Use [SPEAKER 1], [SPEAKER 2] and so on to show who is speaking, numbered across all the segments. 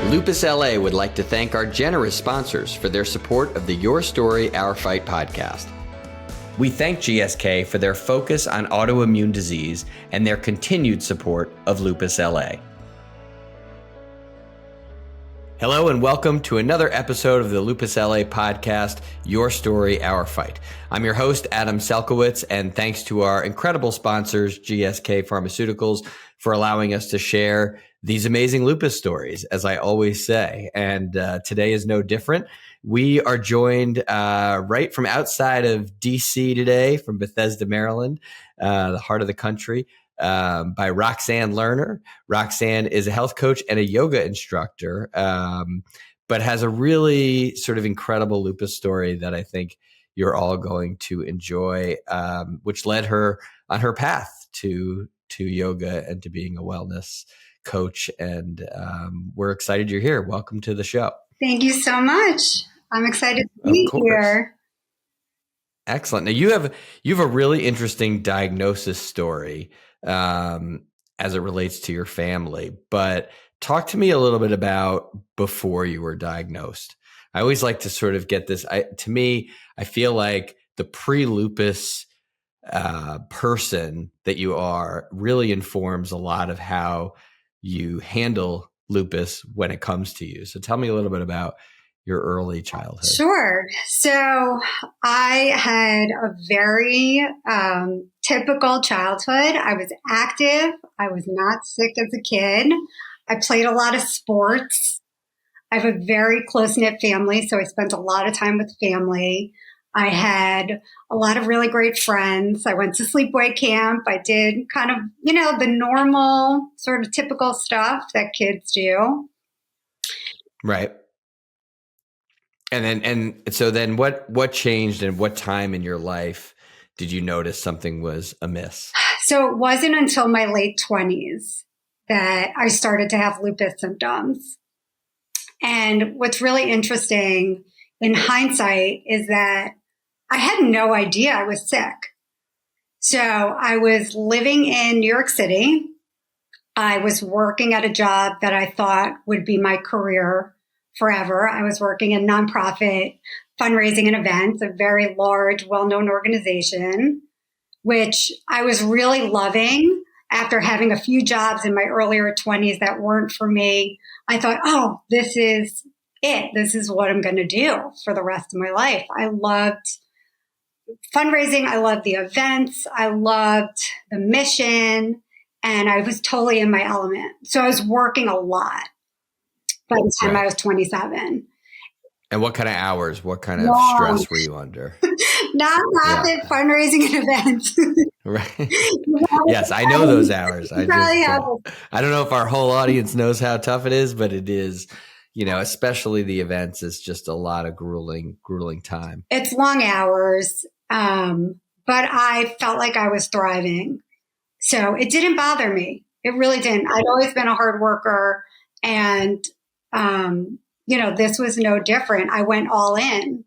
[SPEAKER 1] Lupus LA would like to thank our generous sponsors for their support of the Your Story, Our Fight podcast. We thank GSK for their focus on autoimmune disease and their continued support of Lupus LA. Hello and welcome to another episode of the Lupus LA podcast, Your Story, Our Fight. I'm your host, Adam Selkowitz, and thanks to our incredible sponsors, GSK Pharmaceuticals, for allowing us to share these amazing lupus stories, as I always say. And today is no different. We are joined right from outside of DC today, from Bethesda, Maryland, the heart of the country, by Roxanne Lerner. Roxanne is a health coach and a yoga instructor, but has a really sort of incredible lupus story that I think you're all going to enjoy, which led her on her path to yoga and to being a wellness coach. And we're excited you're here. Welcome to the show.
[SPEAKER 2] Thank you so much. I'm excited to be here.
[SPEAKER 1] Excellent. Now you have a really interesting diagnosis story as it relates to your family, but talk to me a little bit about before you were diagnosed. I always like to sort of get this. To me, I feel like the pre-lupus person that you are really informs a lot of how you handle lupus when it comes to you. So tell me a little bit about your early childhood.
[SPEAKER 2] Sure. So I had a very typical childhood. I was active. I was not sick as a kid. I played a lot of sports. I have a very close-knit family, so I spent a lot of time with family. I had a lot of really great friends. I went to sleepaway camp. I did kind of, the normal sort of typical stuff that kids do.
[SPEAKER 1] Right. And so then what changed, and what time in your life did you notice something was amiss?
[SPEAKER 2] So it wasn't until my late 20s that I started to have lupus symptoms. And what's really interesting in hindsight is that I had no idea I was sick. So I was living in New York City. I was working at a job that I thought would be my career forever. I was working in nonprofit fundraising and events, a very large, well-known organization, which I was really loving. After having a few jobs in my earlier 20s that weren't for me, I thought, oh, this is it. This is what I'm going to do for the rest of my life. I loved fundraising. I loved the events. I loved the mission. And I was totally in my element. So I was working a lot by the time I was 27.
[SPEAKER 1] And what kind of hours, what kind of stress were you under?
[SPEAKER 2] Nonprofit fundraising and events.
[SPEAKER 1] Right. Yes, I know those hours. I don't know if our whole audience knows how tough it is, but it is, especially the events, is just a lot of grueling time.
[SPEAKER 2] It's long hours, but I felt like I was thriving. So it didn't bother me. It really didn't. I'd always been a hard worker, and this was no different. I went all in,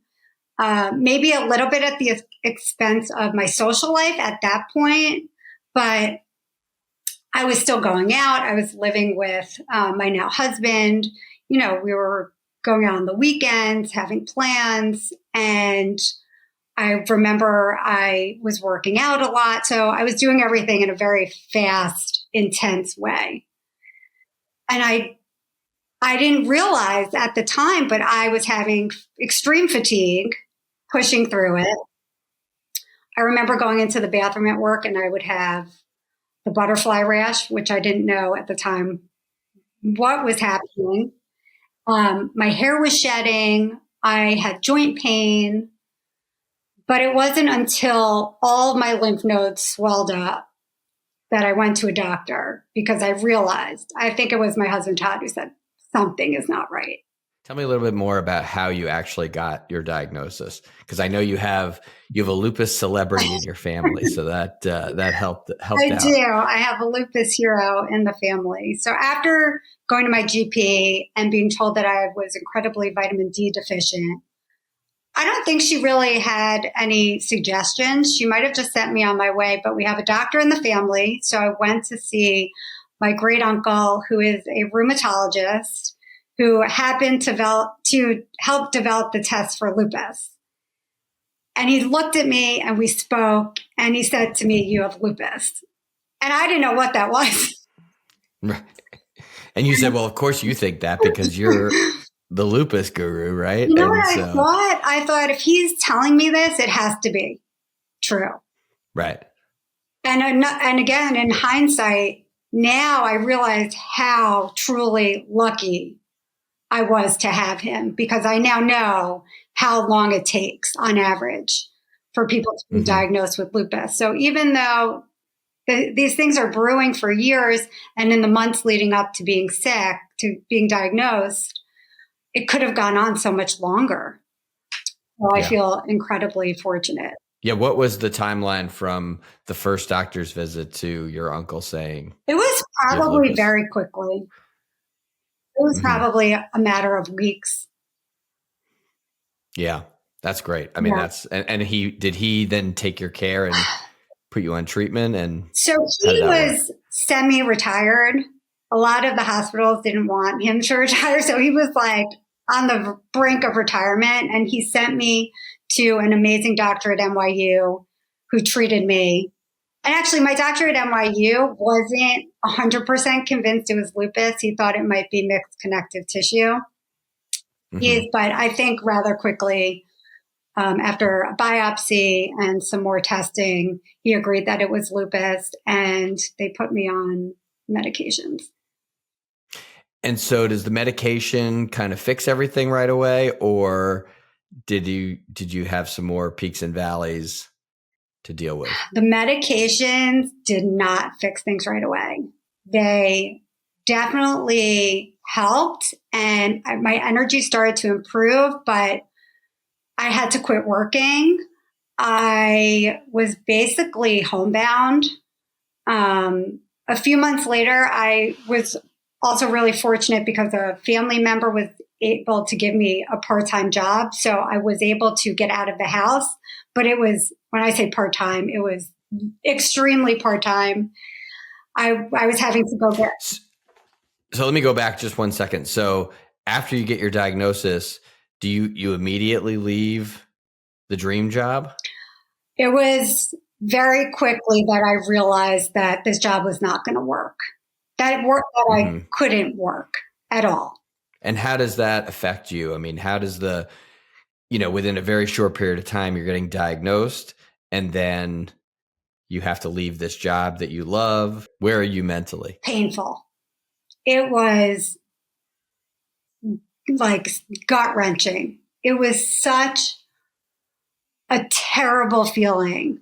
[SPEAKER 2] maybe a little bit at the expense of my social life at that point, but I was still going out. I was living with my now husband. We were going out on the weekends, having plans. And I remember I was working out a lot. So I was doing everything in a very fast, intense way. And I didn't realize at the time, but I was having extreme fatigue, pushing through it. I remember going into the bathroom at work and I would have the butterfly rash, which I didn't know at the time what was happening. My hair was shedding. I had joint pain. But it wasn't until all my lymph nodes swelled up that I went to a doctor, because I realized, I think it was my husband, Todd, who said, something is not right.
[SPEAKER 1] Tell me a little bit more about how you actually got your diagnosis, because I know you have a lupus celebrity in your family, so that helped out.
[SPEAKER 2] I do. I have a lupus hero in the family. So after going to my GP and being told that I was incredibly vitamin D deficient, I don't think she really had any suggestions. She might have just sent me on my way, but we have a doctor in the family. So I went to see my great uncle, who is a rheumatologist, who happened to help develop the test for lupus. And he looked at me and we spoke and he said to me, "You have lupus." And I didn't know what that was.
[SPEAKER 1] Right. And you said, well, of course you think that because you're the lupus guru, right?
[SPEAKER 2] You know
[SPEAKER 1] and
[SPEAKER 2] what I thought? I thought if he's telling me this, it has to be true.
[SPEAKER 1] Right.
[SPEAKER 2] And again, in hindsight, now I realize how truly lucky I was to have him, because I now know how long it takes on average for people to be diagnosed with lupus. So even though these things are brewing for years, and in the months leading up to being sick, to being diagnosed, it could have gone on so much longer. So I feel incredibly fortunate.
[SPEAKER 1] Yeah. What was the timeline from the first doctor's visit to your uncle saying?
[SPEAKER 2] It was probably very quickly. It was probably a matter of weeks.
[SPEAKER 1] Yeah, that's great. I mean, and did he then take your care and put you on treatment? And
[SPEAKER 2] so he was semi-retired. A lot of the hospitals didn't want him to retire. So he was like on the brink of retirement. And he sent me to an amazing doctor at NYU who treated me. And actually, my doctor at NYU wasn't 100% convinced it was lupus. He thought it might be mixed connective tissue. But I think rather quickly, after a biopsy and some more testing, he agreed that it was lupus, and they put me on medications.
[SPEAKER 1] And so does the medication kind of fix everything right away, or did you have some more peaks and valleys to deal with?
[SPEAKER 2] The medications did not fix things right away. They definitely helped, and my energy started to improve, but I had to quit working. I was basically homebound. A few months later, I was also really fortunate because a family member was able to give me a part-time job. So I was able to get out of the house, but it was, when I say part-time, it was extremely part-time. I was having to go get.
[SPEAKER 1] So let me go back just 1 second. So after you get your diagnosis, do you immediately leave the dream job?
[SPEAKER 2] It was very quickly that I realized that this job was not going to work. That I couldn't work at all.
[SPEAKER 1] And how does that affect you? I mean, how does within a very short period of time, you're getting diagnosed and then you have to leave this job that you love. Where are you mentally?
[SPEAKER 2] Painful. It was like gut-wrenching. It was such a terrible feeling.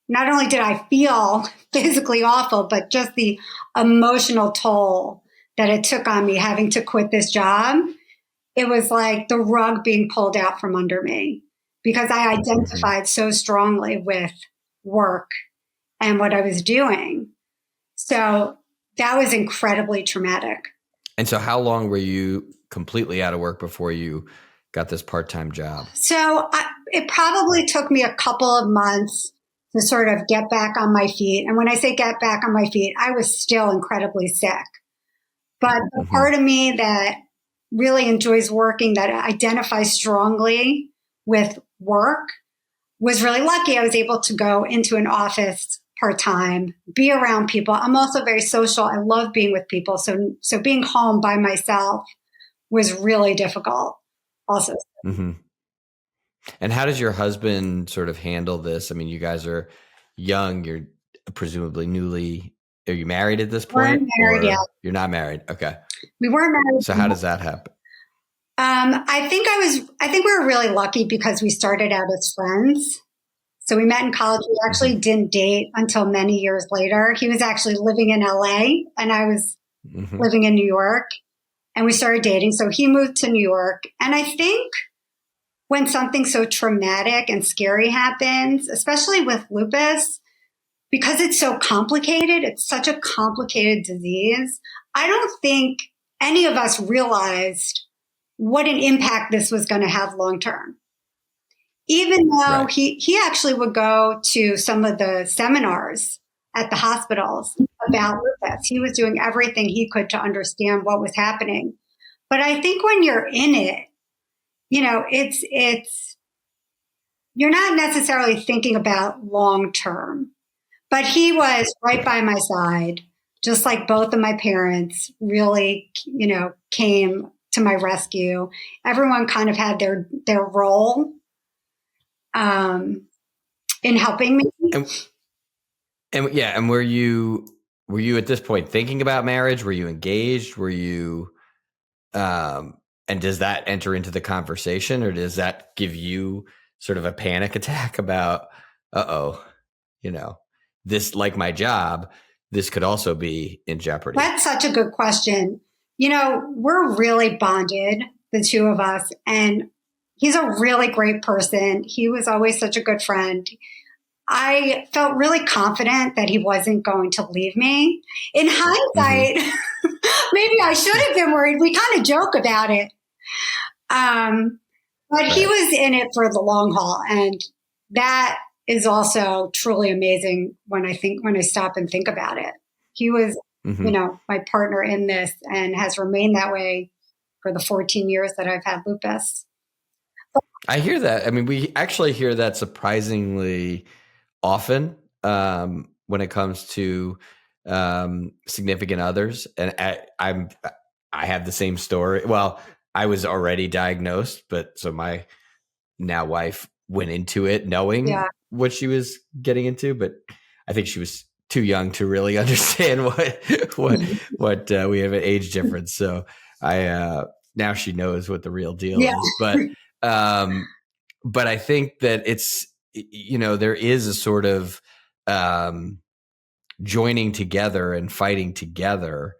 [SPEAKER 2] Not only did I feel physically awful, but just the emotional toll that it took on me having to quit this job. It was like the rug being pulled out from under me, because I identified so strongly with work and what I was doing. So that was incredibly traumatic.
[SPEAKER 1] And so how long were you completely out of work before you got this part-time job?
[SPEAKER 2] So it probably took me a couple of months to sort of get back on my feet. And when I say get back on my feet, I was still incredibly sick. But the part of me that really enjoys working, that identifies strongly with work, was really lucky. I was able to go into an office part-time, be around people. I'm also very social. I love being with people. So being home by myself was really difficult also.
[SPEAKER 1] And how does your husband sort of handle this? I mean, you guys are young. You're presumably are you married at this point?
[SPEAKER 2] We're married, yeah.
[SPEAKER 1] You're not married. Okay.
[SPEAKER 2] We weren't married.
[SPEAKER 1] So how does that happen?
[SPEAKER 2] I think we were really lucky because we started out as friends. So we met in college. We actually didn't date until many years later. He was actually living in LA and I was living in New York, and we started dating. So he moved to New York. And I think when something so traumatic and scary happens, especially with lupus, because it's so complicated, it's such a complicated disease, I don't think any of us realized what an impact this was going to have long term. Even though he actually would go to some of the seminars at the hospitals, about lupus. He was doing everything he could to understand what was happening. But I think when you're in it, it's you're not necessarily thinking about long term. But he was right by my side, just like both of my parents really, came to my rescue. Everyone kind of had their role in helping me.
[SPEAKER 1] And were you at this point thinking about marriage? Were you engaged? Were you, and does that enter into the conversation, or does that give you sort of a panic attack about, this, like my job, this could also be in jeopardy?
[SPEAKER 2] That's such a good question. We're really bonded, the two of us, and he's a really great person. He was always such a good friend. I felt really confident that he wasn't going to leave me. In hindsight, maybe I should have been worried. We kind of joke about it. But he was in it for the long haul. And that is also truly amazing when I stop and think about it. He was, my partner in this and has remained that way for the 14 years that I've had lupus.
[SPEAKER 1] I hear that. I mean, we actually hear that surprisingly often when it comes to significant others. And I have the same story. Well, I was already diagnosed, but so my now wife went into it knowing what she was getting into, but I think she was too young to really understand what we have an age difference. So now she knows what the real deal is. But I think that it's, there is a sort of joining together and fighting together,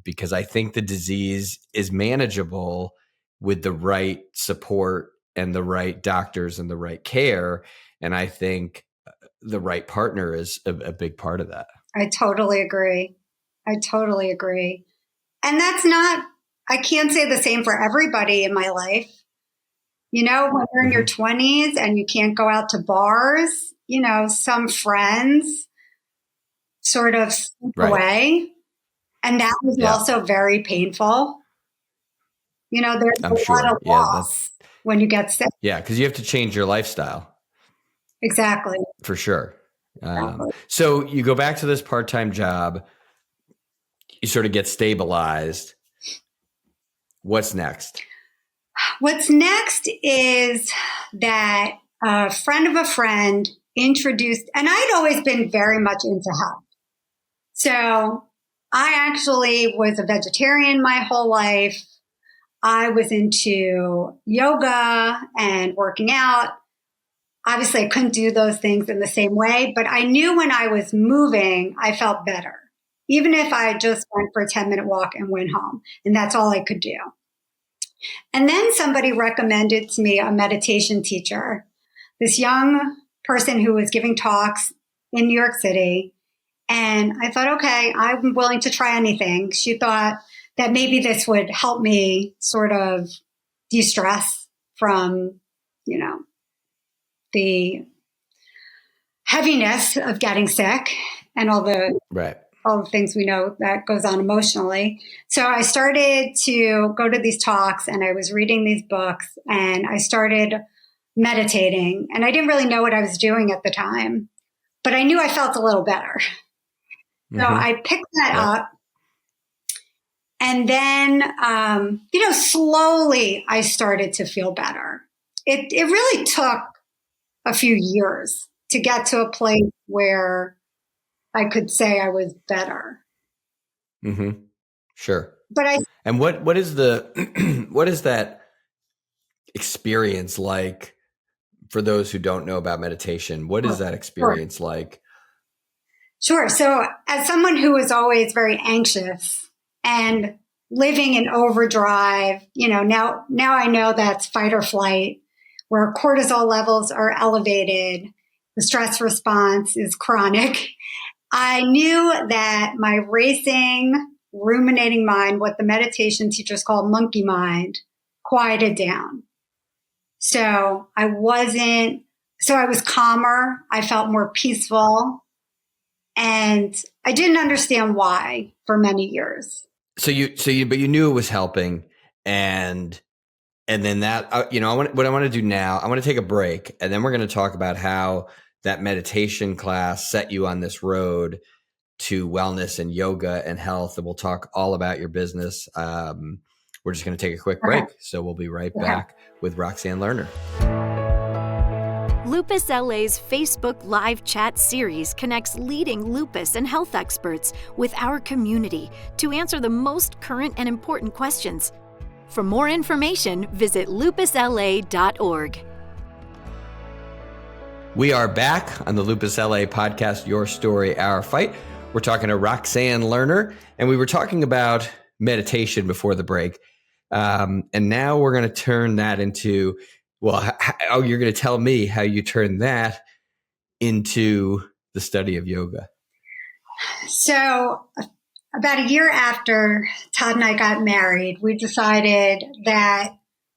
[SPEAKER 1] because I think the disease is manageable with the right support and the right doctors and the right care. And I think the right partner is a big part of that.
[SPEAKER 2] I totally agree. And I can't say the same for everybody in my life. When you're in your 20s and you can't go out to bars, some friends sort of slip away. And that was also very painful. There's a lot of loss when you get sick.
[SPEAKER 1] Yeah, because you have to change your lifestyle.
[SPEAKER 2] Exactly.
[SPEAKER 1] For sure. So you go back to this part-time job, you sort of get stabilized. What's next?
[SPEAKER 2] What's next is that a friend of a friend introduced, and I'd always been very much into health. So I actually was a vegetarian my whole life. I was into yoga and working out. Obviously, I couldn't do those things in the same way, but I knew when I was moving, I felt better, even if I just went for a 10-minute walk and went home, and that's all I could do. And then somebody recommended to me a meditation teacher, this young person who was giving talks in New York City. And I thought, okay, I'm willing to try anything. She thought that maybe this would help me sort of de-stress from, the heaviness of getting sick and all the things we know that goes on emotionally. So I started to go to these talks and I was reading these books and I started meditating. And I didn't really know what I was doing at the time, but I knew I felt a little better. So I picked that up. And then, slowly I started to feel better. It really took a few years to get to a place where I could say I was better.
[SPEAKER 1] Sure.
[SPEAKER 2] But
[SPEAKER 1] what is what is that experience like for those who don't know about meditation? What is that experience like?
[SPEAKER 2] Sure. So as someone who was always very anxious and living in overdrive, now I know that's fight or flight, where cortisol levels are elevated, the stress response is chronic. I knew that my racing, ruminating mind, what the meditation teachers call monkey mind, quieted down. So I was calmer. I felt more peaceful. And I didn't understand why for many years.
[SPEAKER 1] But you knew it was helping, and then that, what I want to do now, I want to take a break, and then we're going to talk about how that meditation class set you on this road to wellness and yoga and health, and we'll talk all about your business. We're just going to take a quick break, so we'll be right back with Roxanne Lerner.
[SPEAKER 3] Lupus LA's Facebook Live Chat series connects leading lupus and health experts with our community to answer the most current and important questions. For more information, visit lupusla.org.
[SPEAKER 1] We are back on the Lupus LA podcast, Your Story, Our Fight. We're talking to Roxanne Lerner, and we were talking about meditation before the break. And now we're going to turn that into, you're going to tell me how you turn that into the study of yoga.
[SPEAKER 2] So about a year after Todd and I got married, we decided that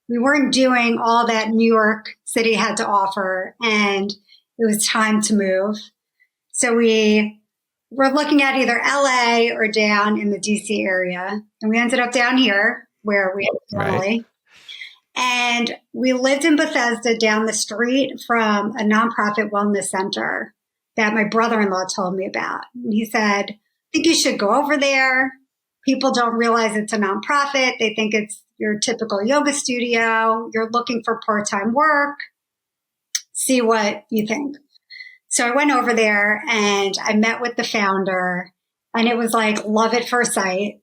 [SPEAKER 2] we weren't doing all that New York City had to offer, and it was time to move. So we were looking at either LA or down in the DC area. And we ended up down here where we have family. Right. And we lived in Bethesda down the street from a nonprofit wellness center that my brother-in-law told me about. And he said, I think you should go over there. People don't realize it's a nonprofit. They think it's your typical yoga studio. You're looking for part-time work. See what you think. So I went over there and I met with the founder, and it was like love at first sight.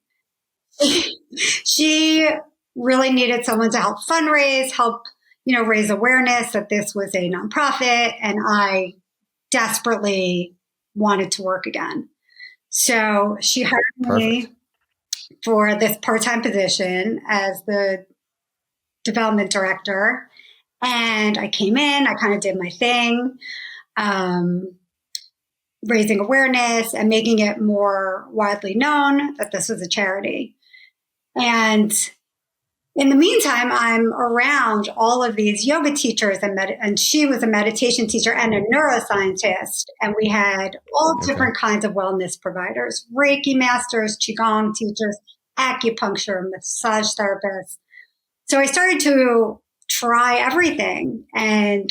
[SPEAKER 2] She really needed someone to help fundraise, raise awareness that this was a nonprofit, and I desperately wanted to work again. So she hired me for this part-time position as the development director. And I came in, I kind of did my thing, raising awareness and making it more widely known that this was a charity. And in the meantime, I'm around all of these yoga teachers, and she was a meditation teacher and a neuroscientist. And we had all different kinds of wellness providers, Reiki masters, Qigong teachers, acupuncture, massage therapists. So I started to try everything and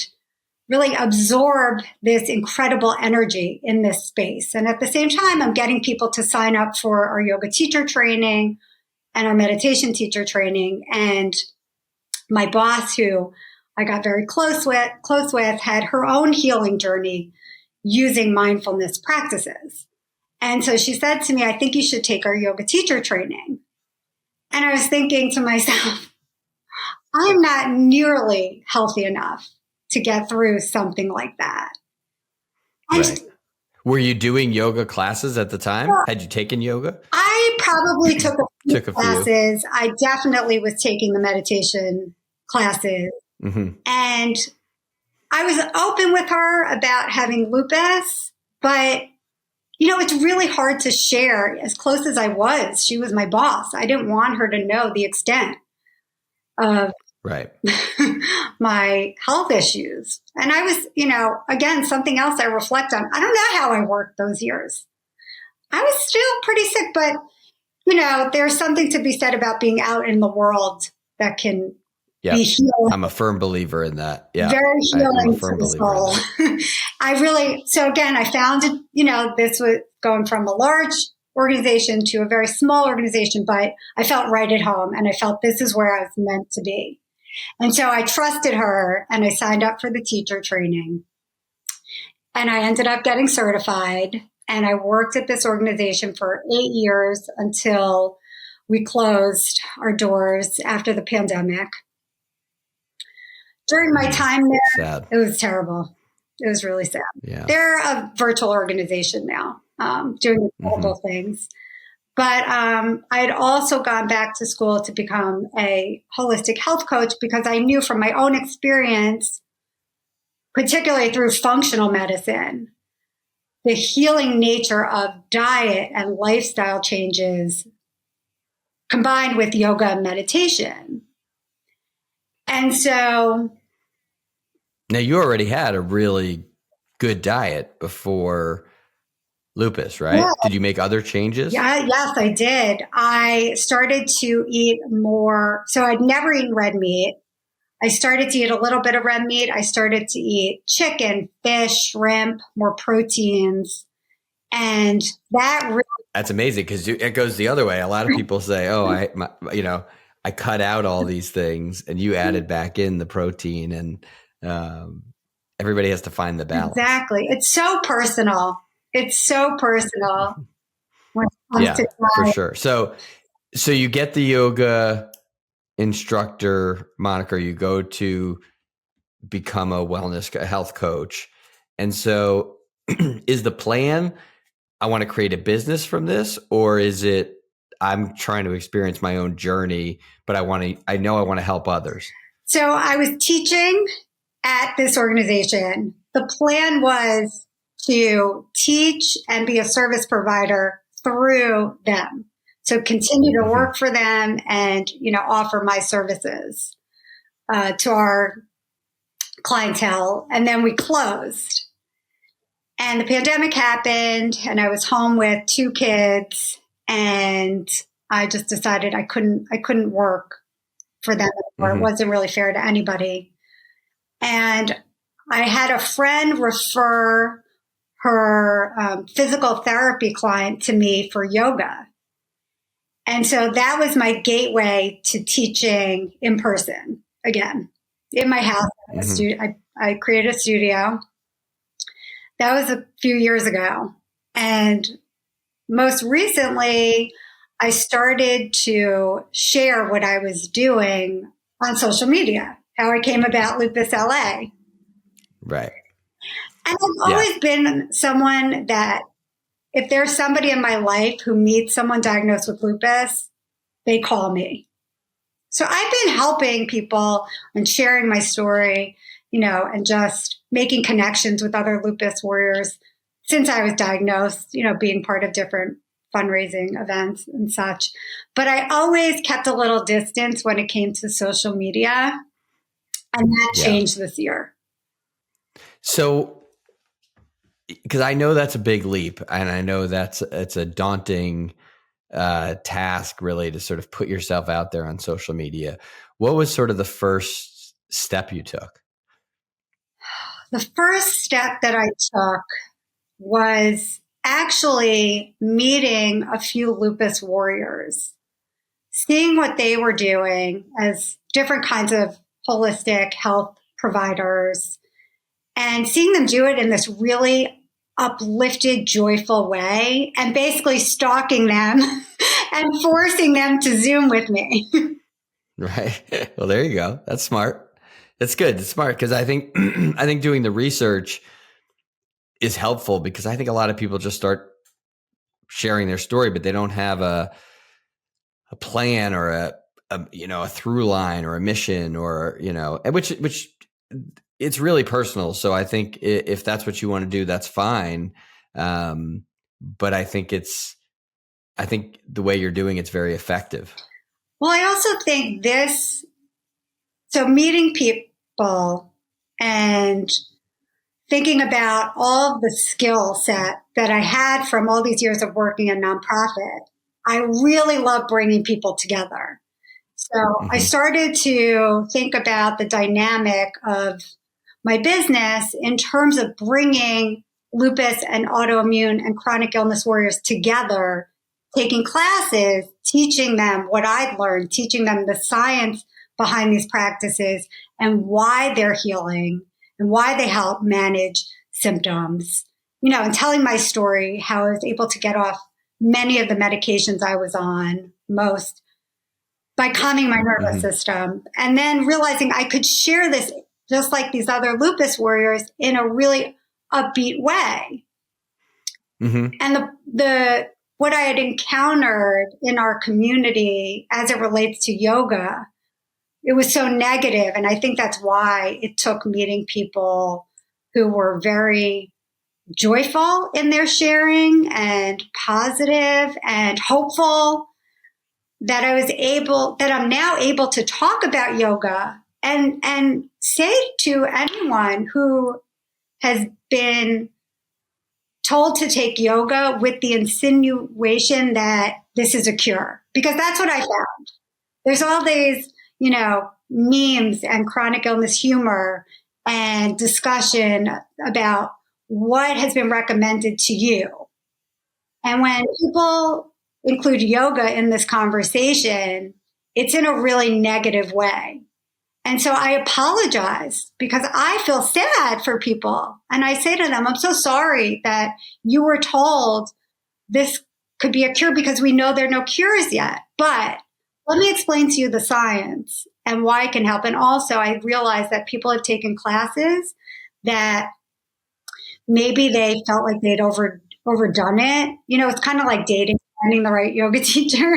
[SPEAKER 2] really absorb this incredible energy in this space. And at the same time, I'm getting people to sign up for our yoga teacher training and our meditation teacher training. And my boss, who I got very close with, had her own healing journey using mindfulness practices. And so she said to me, I think you should take our yoga teacher training. And I was thinking to myself, I'm not nearly healthy enough to get through something like that.
[SPEAKER 1] Right. Were you doing yoga classes at the time? Well, had you taken yoga?
[SPEAKER 2] I probably took a few classes. I definitely was taking the meditation classes. Mm-hmm. And I was open with her about having lupus, but it's really hard to share. As close as I was, she was my boss. I didn't want her to know the extent of my health issues. And I was, again, something else I reflect on. I don't know how I worked those years. I was still pretty sick, but, there's something to be said about being out in the world that can be healing.
[SPEAKER 1] I'm a firm believer in that. Yeah.
[SPEAKER 2] Very healing to the soul. So again, I found, this was going from a large organization to a very small organization, but I felt right at home, and I felt this is where I was meant to be. And so I trusted her, and I signed up for the teacher training, and I ended up getting certified, and I worked at this organization for 8 years until we closed our doors after the pandemic. During my time there, it was terrible. It was really sad. Yeah. They're a virtual organization now, doing incredible things. But I had also gone back to school to become a holistic health coach because I knew from my own experience, particularly through functional medicine, the healing nature of diet and lifestyle changes combined with yoga and meditation. And so...
[SPEAKER 1] Now, you already had a really good diet before lupus, right?
[SPEAKER 2] Yeah.
[SPEAKER 1] Did you make other changes?
[SPEAKER 2] Yeah, yes, I did. I started to eat more. So I'd never eaten red meat. I started to eat a little bit of red meat. I started to eat chicken, fish, shrimp, more proteins. And that really,
[SPEAKER 1] That's amazing because it goes the other way. A lot of people say, "Oh, I cut out all these things," and you added back in the protein, and everybody has to find the balance.
[SPEAKER 2] exactly. It's so personal. It's so personal when it comes
[SPEAKER 1] Yeah,
[SPEAKER 2] to
[SPEAKER 1] for
[SPEAKER 2] diet.
[SPEAKER 1] sure. So you get the yoga instructor moniker. You go to become a health coach, and so is the plan, I want to create a business from this, or is it I'm trying to experience my own journey, but I know I want to help others?
[SPEAKER 2] So I was teaching at this organization. The plan was to teach and be a service provider through them. So continue to work for them and, offer my services to our clientele. And then we closed. And the pandemic happened, and I was home with 2 kids, and I just decided I couldn't work for them anymore. It wasn't really fair to anybody. And I had a friend refer her physical therapy client to me for yoga. And so that was my gateway to teaching in person again in my house. I created a studio. That was a few years ago. And most recently, I started to share what I was doing on social media, how I came about Lupus LA.
[SPEAKER 1] Right.
[SPEAKER 2] And I've always been someone that if there's somebody in my life who meets someone diagnosed with lupus, they call me. So I've been helping people and sharing my story, and just making connections with other lupus warriors since I was diagnosed, being part of different fundraising events and such. But I always kept a little distance when it came to social media. And that changed this year.
[SPEAKER 1] So, because I know that's a big leap, and I know it's a daunting task, really, to sort of put yourself out there on social media. What was sort of the first step you took?
[SPEAKER 2] The first step that I took was actually meeting a few lupus warriors, seeing what they were doing as different kinds of holistic health providers, and seeing them do it in this really uplifted, joyful way, and basically stalking them and forcing them to Zoom with me.
[SPEAKER 1] Right. Well, there you go. That's smart. That's good. It's smart because I think doing the research is helpful, because I think a lot of people just start sharing their story, but they don't have a plan or a through line or a mission, or which it's really personal. So I think if that's what you want to do, that's fine. But I think the way you're doing it's very effective.
[SPEAKER 2] Well, I also think so meeting people and thinking about all of the skill set that I had from all these years of working in nonprofit, I really love bringing people together. So I started to think about the dynamic of my business in terms of bringing lupus and autoimmune and chronic illness warriors together, taking classes, teaching them what I'd learned, teaching them the science behind these practices and why they're healing and why they help manage symptoms, and telling my story, how I was able to get off many of the medications I was on, most, by calming my nervous system, and then realizing I could share this just like these other lupus warriors in a really upbeat way. And the what I had encountered in our community as it relates to yoga, it was so negative. And I think that's why it took meeting people who were very joyful in their sharing and positive and hopeful, that I'm now able to talk about yoga and say to anyone who has been told to take yoga with the insinuation that this is a cure, because that's what I found. There's all these, memes and chronic illness humor and discussion about what has been recommended to you. And when people include yoga in this conversation, it's in a really negative way. And so I apologize because I feel sad for people. And I say to them, I'm so sorry that you were told this could be a cure, because we know there are no cures yet. But let me explain to you the science and why it can help. And also, I realize that people have taken classes that maybe they felt like they'd overdone it. It's kind of like dating, finding the right yoga teacher.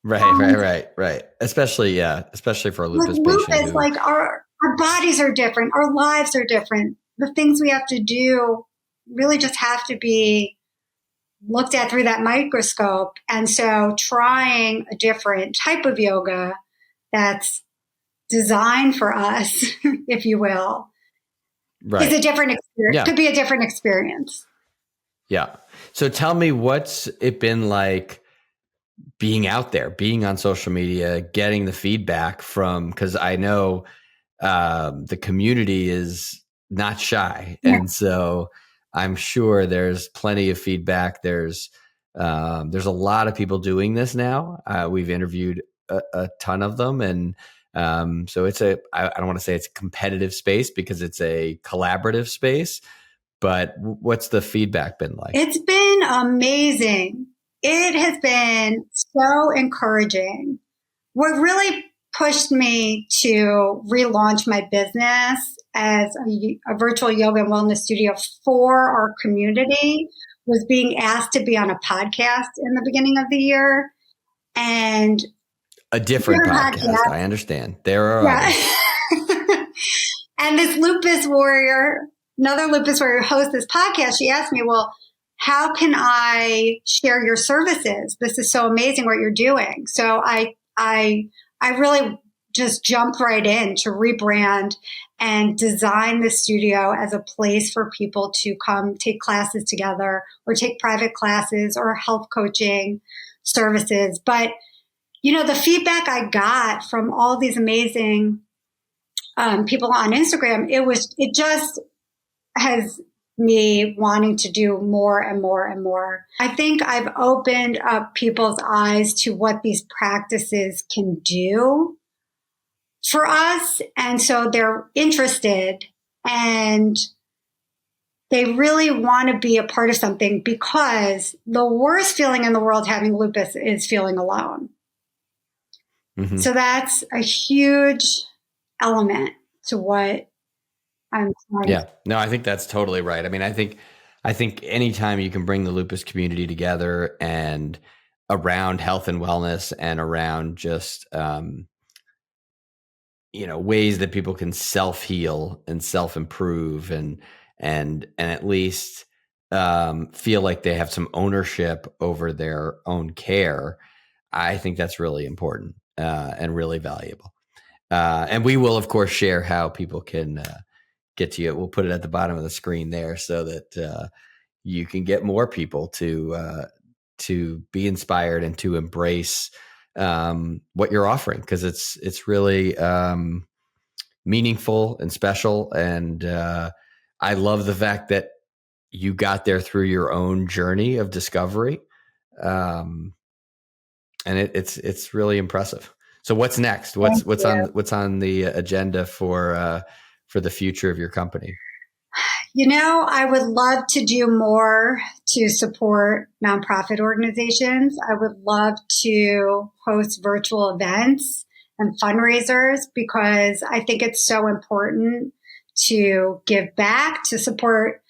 [SPEAKER 1] Right. Especially for a lupus patient.
[SPEAKER 2] Like our bodies are different. Our lives are different. The things we have to do really just have to be looked at through that microscope. And so trying a different type of yoga that's designed for us, if you will, is a different experience. Yeah. Could be a different experience.
[SPEAKER 1] Yeah. So tell me, what's it been like being out there, being on social media, getting the feedback from, because I know the community is not shy. Yeah. And so I'm sure there's plenty of feedback. There's a lot of people doing this now. We've interviewed a ton of them. And so I don't want to say it's a competitive space, because it's a collaborative space. But what's the feedback been like?
[SPEAKER 2] It's been amazing. It has been so encouraging. What really pushed me to relaunch my business as a virtual yoga and wellness studio for our community was being asked to be on a podcast in the beginning of the year. And
[SPEAKER 1] a different podcast. I understand. There are others.
[SPEAKER 2] And this lupus warrior, another lupus warrior hosts this podcast. She asked me, well, how can I share your services? This is so amazing what you're doing. So I really just jumped right in to rebrand and design the studio as a place for people to come take classes together or take private classes or health coaching services. But, the feedback I got from all these amazing people on Instagram, it just has me wanting to do more and more and more. I think I've opened up people's eyes to what these practices can do for us. And so they're interested and they really want to be a part of something, because the worst feeling in the world having lupus is feeling alone. Mm-hmm. So that's a huge element to what I'm trying.
[SPEAKER 1] Yeah, no, I think that's totally right. I mean, I think anytime you can bring the lupus community together and around health and wellness and around just, ways that people can self-heal and self-improve and at least feel like they have some ownership over their own care, I think that's really important and really valuable. And we will, of course, share how people can get to you. We'll put it at the bottom of the screen there so that you can get more people to be inspired and to embrace what you're offering, because it's really meaningful and special. And I love the fact that you got there through your own journey of discovery, and it's really impressive. So what's next? What's on the agenda for the future of your company?
[SPEAKER 2] I would love to do more to support nonprofit organizations. I would love to host virtual events and fundraisers, because I think it's so important to give back, to support,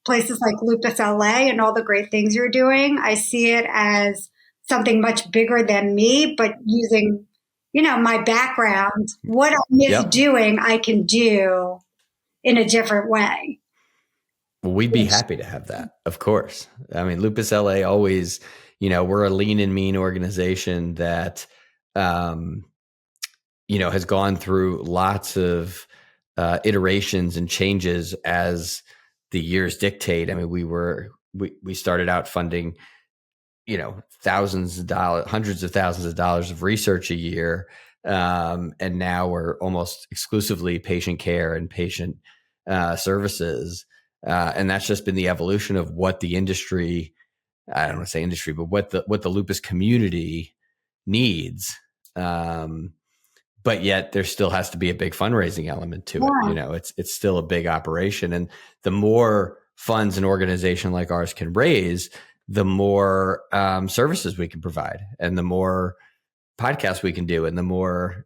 [SPEAKER 2] places like Lupus LA and all the great things you're doing. I see it as something much bigger than me, but using, my background, what I'm doing, I can do in a different way.
[SPEAKER 1] Well, we'd be happy to have that, of course. I mean, Lupus LA always, we're a lean and mean organization that, has gone through lots of iterations and changes as the years dictate. I mean, we started out funding, thousands of dollars, hundreds of thousands of dollars of research a year. And now we're almost exclusively patient care and patient services. And that's just been the evolution of what the industry, I don't want to say industry, but what the lupus community needs. But yet there still has to be a big fundraising element to it. It's still a big operation. And the more funds an organization like ours can raise, the more services we can provide, and the more podcasts we can do, and the more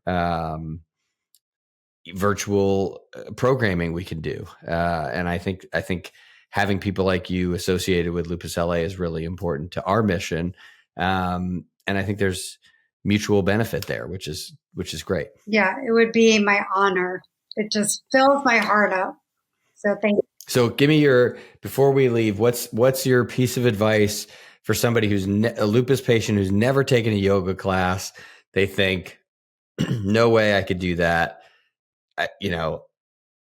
[SPEAKER 1] virtual programming we can do. And I think having people like you associated with Lupus LA is really important to our mission. And I think there's mutual benefit there, which is great.
[SPEAKER 2] Yeah, it would be my honor. It just fills my heart up. So thank you.
[SPEAKER 1] So give me before we leave, what's your piece of advice for somebody who's a lupus patient who's never taken a yoga class? They think, no way I could do that.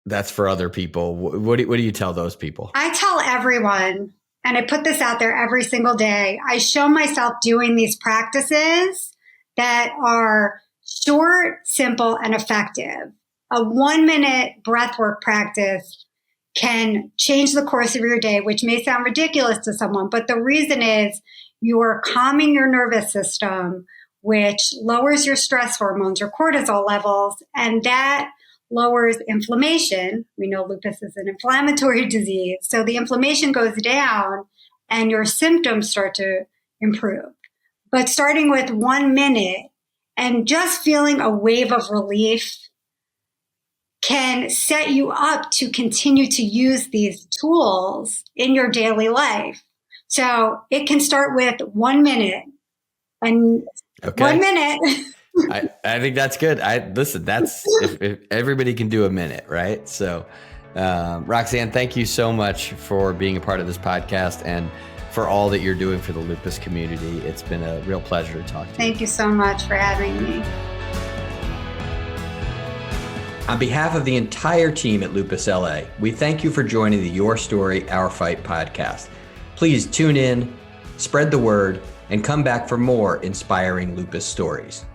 [SPEAKER 1] That's for other people. What do you tell those people?
[SPEAKER 2] I tell everyone, and I put this out there every single day, I show myself doing these practices that are short, simple, and effective. A 1-minute breathwork practice can change the course of your day, which may sound ridiculous to someone, but the reason is you're calming your nervous system, which lowers your stress hormones, your cortisol levels, and that lowers inflammation. We know lupus is an inflammatory disease. So the inflammation goes down and your symptoms start to improve. But starting with 1 minute and just feeling a wave of relief can set you up to continue to use these tools in your daily life. So it can start with 1 minute. And 1 minute.
[SPEAKER 1] I think that's good. That's if everybody can do a minute, right? So, Roxanne, thank you so much for being a part of this podcast and for all that you're doing for the lupus community. It's been a real pleasure to talk to you.
[SPEAKER 2] Thank you so much for having me.
[SPEAKER 1] On behalf of the entire team at Lupus LA, we thank you for joining the Your Story, Our Fight podcast. Please tune in, spread the word, and come back for more inspiring lupus stories.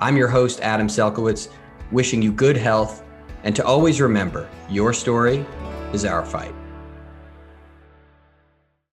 [SPEAKER 1] I'm your host, Adam Selkowitz, wishing you good health, and to always remember, your story is our fight.